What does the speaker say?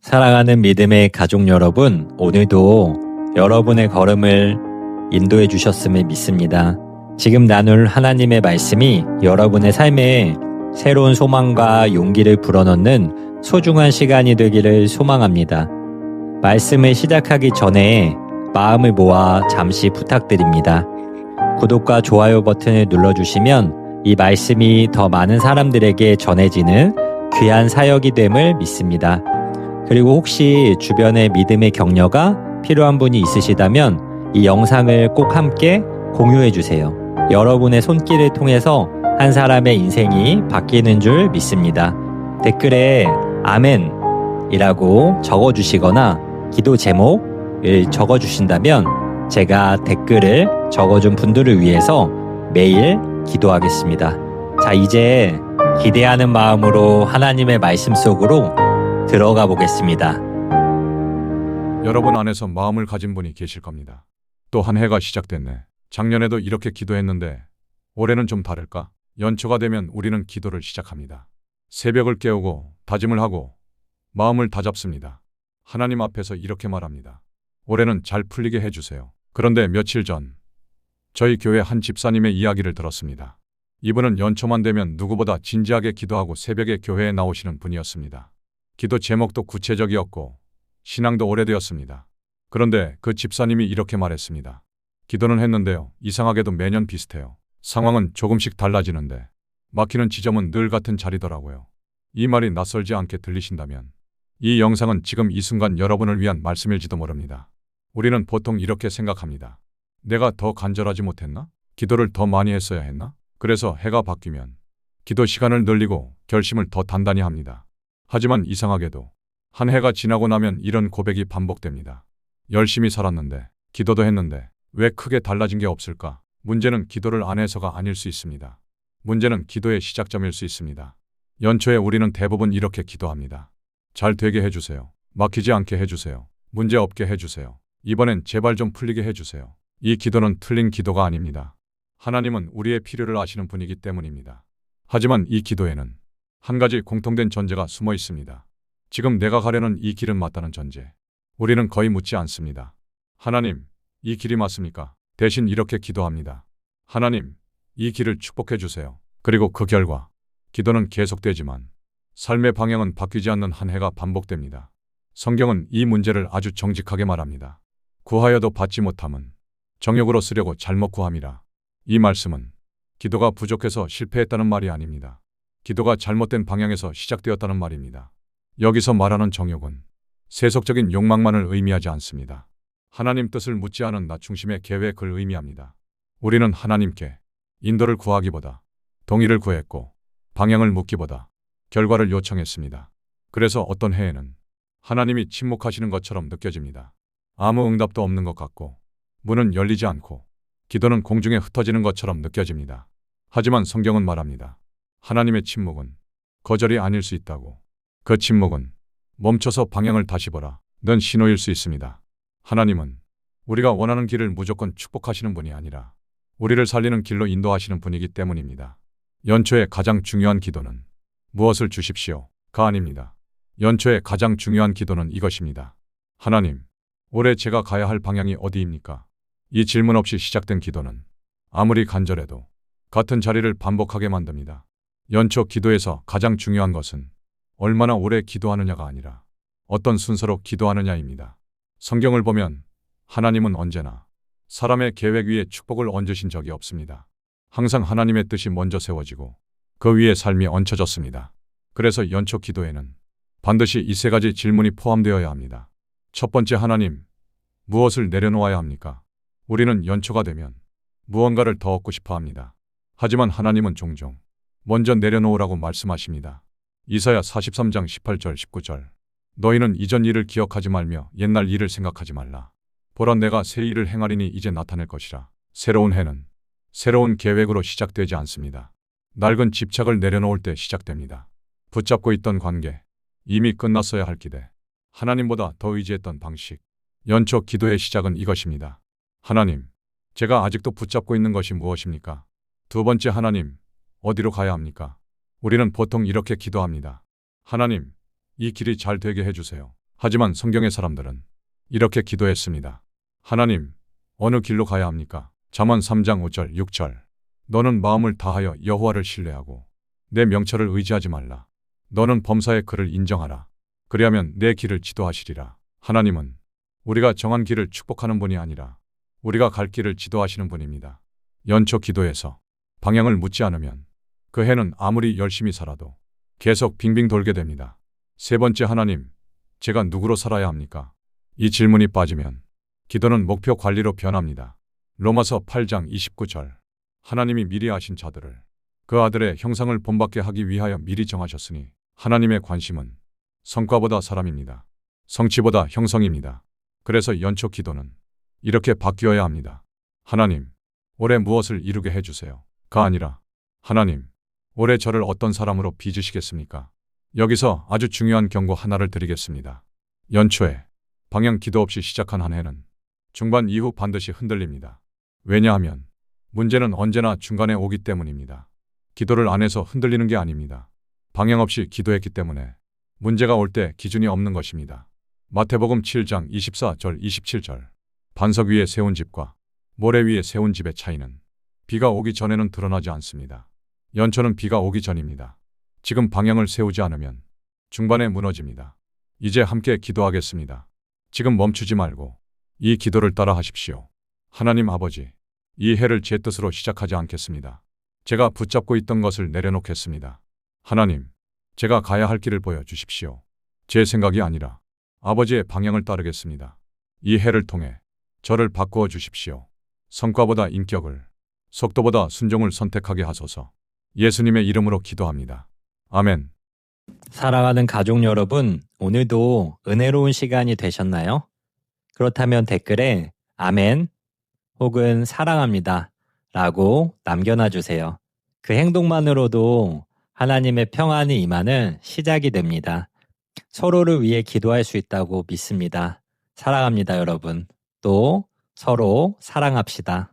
사랑하는 믿음의 가족 여러분, 오늘도 여러분의 걸음을 인도해 주셨음을 믿습니다. 지금 나눌 하나님의 말씀이 여러분의 삶에 새로운 소망과 용기를 불어넣는 소중한 시간이 되기를 소망합니다. 말씀을 시작하기 전에 마음을 모아 잠시 부탁드립니다. 구독과 좋아요 버튼을 눌러주시면 이 말씀이 더 많은 사람들에게 전해지는 귀한 사역이 됨을 믿습니다. 그리고 혹시 주변에 믿음의 격려가 필요한 분이 있으시다면 이 영상을 꼭 함께 공유해 주세요. 여러분의 손길을 통해서 한 사람의 인생이 바뀌는 줄 믿습니다. 댓글에 아멘이라고 적어주시거나 기도 제목을 적어주신다면 제가 댓글을 적어준 분들을 위해서 매일 기도하겠습니다. 자, 이제 기대하는 마음으로 하나님의 말씀 속으로 들어가 보겠습니다. 여러분 안에서 마음을 가진 분이 계실 겁니다. 또 한 해가 시작됐네. 작년에도 이렇게 기도했는데 올해는 좀 다를까? 연초가 되면 우리는 기도를 시작합니다. 새벽을 깨우고 다짐을 하고 마음을 다잡습니다. 하나님 앞에서 이렇게 말합니다. 올해는 잘 풀리게 해주세요. 그런데 며칠 전 저희 교회 한 집사님의 이야기를 들었습니다. 이분은 연초만 되면 누구보다 진지하게 기도하고 새벽에 교회에 나오시는 분이었습니다. 기도 제목도 구체적이었고 신앙도 오래되었습니다. 그런데 그 집사님이 이렇게 말했습니다. 기도는 했는데요. 이상하게도 매년 비슷해요. 상황은 조금씩 달라지는데 막히는 지점은 늘 같은 자리더라고요. 이 말이 낯설지 않게 들리신다면 이 영상은 지금 이 순간 여러분을 위한 말씀일지도 모릅니다. 우리는 보통 이렇게 생각합니다. 내가 더 간절하지 못했나? 기도를 더 많이 했어야 했나? 그래서 해가 바뀌면 기도 시간을 늘리고 결심을 더 단단히 합니다. 하지만 이상하게도 한 해가 지나고 나면 이런 고백이 반복됩니다. 열심히 살았는데, 기도도 했는데 왜 크게 달라진 게 없을까? 문제는 기도를 안 해서가 아닐 수 있습니다. 문제는 기도의 시작점일 수 있습니다. 연초에 우리는 대부분 이렇게 기도합니다. 잘 되게 해주세요. 막히지 않게 해주세요. 문제 없게 해주세요. 이번엔 제발 좀 풀리게 해주세요. 이 기도는 틀린 기도가 아닙니다. 하나님은 우리의 필요를 아시는 분이기 때문입니다. 하지만 이 기도에는 한 가지 공통된 전제가 숨어 있습니다. 지금 내가 가려는 이 길은 맞다는 전제. 우리는 거의 묻지 않습니다. 하나님, 이 길이 맞습니까? 대신 이렇게 기도합니다. 하나님, 이 길을 축복해 주세요. 그리고 그 결과, 기도는 계속되지만 삶의 방향은 바뀌지 않는 한 해가 반복됩니다. 성경은 이 문제를 아주 정직하게 말합니다. 구하여도 받지 못함은 정욕으로 쓰려고 잘못 구함이라. 이 말씀은 기도가 부족해서 실패했다는 말이 아닙니다. 기도가 잘못된 방향에서 시작되었다는 말입니다. 여기서 말하는 정욕은 세속적인 욕망만을 의미하지 않습니다. 하나님 뜻을 묻지 않은 나 중심의 계획을 의미합니다. 우리는 하나님께 인도를 구하기보다 동의를 구했고 방향을 묻기보다 결과를 요청했습니다. 그래서 어떤 해에는 하나님이 침묵하시는 것처럼 느껴집니다. 아무 응답도 없는 것 같고 문은 열리지 않고 기도는 공중에 흩어지는 것처럼 느껴집니다. 하지만 성경은 말합니다. 하나님의 침묵은 거절이 아닐 수 있다고. 그 침묵은 멈춰서 방향을 다시 보라 는 신호일 수 있습니다. 하나님은 우리가 원하는 길을 무조건 축복하시는 분이 아니라 우리를 살리는 길로 인도하시는 분이기 때문입니다. 연초의 가장 중요한 기도는 무엇을 주십시오?가 아닙니다. 연초의 가장 중요한 기도는 이것입니다. 하나님, 올해 제가 가야 할 방향이 어디입니까? 이 질문 없이 시작된 기도는 아무리 간절해도 같은 자리를 반복하게 만듭니다. 연초 기도에서 가장 중요한 것은 얼마나 오래 기도하느냐가 아니라 어떤 순서로 기도하느냐입니다. 성경을 보면 하나님은 언제나 사람의 계획 위에 축복을 얹으신 적이 없습니다. 항상 하나님의 뜻이 먼저 세워지고 그 위에 삶이 얹혀졌습니다. 그래서 연초 기도에는 반드시 이 세 가지 질문이 포함되어야 합니다. 첫 번째, 하나님, 무엇을 내려놓아야 합니까? 우리는 연초가 되면 무언가를 더 얻고 싶어 합니다. 하지만 하나님은 종종 먼저 내려놓으라고 말씀하십니다. 이사야 43장 18절 19절. 너희는 이전 일을 기억하지 말며 옛날 일을 생각하지 말라. 보라, 내가 새 일을 행하리니 이제 나타낼 것이라. 새로운 해는 새로운 계획으로 시작되지 않습니다. 낡은 집착을 내려놓을 때 시작됩니다. 붙잡고 있던 관계, 이미 끝났어야 할 기대, 하나님보다 더 의지했던 방식. 연초 기도의 시작은 이것입니다. 하나님, 제가 아직도 붙잡고 있는 것이 무엇입니까? 두 번째, 하나님, 어디로 가야 합니까? 우리는 보통 이렇게 기도합니다. 하나님, 이 길이 잘 되게 해주세요. 하지만 성경의 사람들은 이렇게 기도했습니다. 하나님, 어느 길로 가야 합니까? 잠언 3장 5절 6절. 너는 마음을 다하여 여호와를 신뢰하고 내 명철을 의지하지 말라. 너는 범사의 그를 인정하라. 그리하면 내 길을 지도하시리라. 하나님은 우리가 정한 길을 축복하는 분이 아니라 우리가 갈 길을 지도하시는 분입니다. 연초 기도에서 방향을 묻지 않으면 그 해는 아무리 열심히 살아도 계속 빙빙 돌게 됩니다. 세 번째, 하나님, 제가 누구로 살아야 합니까? 이 질문이 빠지면 기도는 목표 관리로 변합니다. 로마서 8장 29절. 하나님이 미리 아신 자들을 그 아들의 형상을 본받게 하기 위하여 미리 정하셨으니 하나님의 관심은 성과보다 사람입니다. 성취보다 형성입니다. 그래서 연초 기도는 이렇게 바뀌어야 합니다. 하나님, 올해 무엇을 이루게 해주세요. 가 아니라 하나님, 올해 저를 어떤 사람으로 빚으시겠습니까? 여기서 아주 중요한 경고 하나를 드리겠습니다. 연초에 방향 기도 없이 시작한 한 해는 중반 이후 반드시 흔들립니다. 왜냐하면 문제는 언제나 중간에 오기 때문입니다. 기도를 안 해서 흔들리는 게 아닙니다. 방향 없이 기도했기 때문에 문제가 올 때 기준이 없는 것입니다. 마태복음 7장 24절 27절. 반석 위에 세운 집과 모래 위에 세운 집의 차이는 비가 오기 전에는 드러나지 않습니다. 연초는 비가 오기 전입니다. 지금 방향을 세우지 않으면 중반에 무너집니다. 이제 함께 기도하겠습니다. 지금 멈추지 말고 이 기도를 따라 하십시오. 하나님 아버지, 이 해를 제 뜻으로 시작하지 않겠습니다. 제가 붙잡고 있던 것을 내려놓겠습니다. 하나님, 제가 가야 할 길을 보여주십시오. 제 생각이 아니라 아버지의 방향을 따르겠습니다. 이 해를 통해 저를 바꾸어 주십시오. 성과보다 인격을, 속도보다 순종을 선택하게 하소서. 예수님의 이름으로 기도합니다. 아멘. 사랑하는 가족 여러분, 오늘도 은혜로운 시간이 되셨나요? 그렇다면 댓글에 아멘 혹은 사랑합니다 라고 남겨놔 주세요. 그 행동만으로도 하나님의 평안이 임하는 시작이 됩니다. 서로를 위해 기도할 수 있다고 믿습니다. 사랑합니다, 여러분. 또 서로 사랑합시다.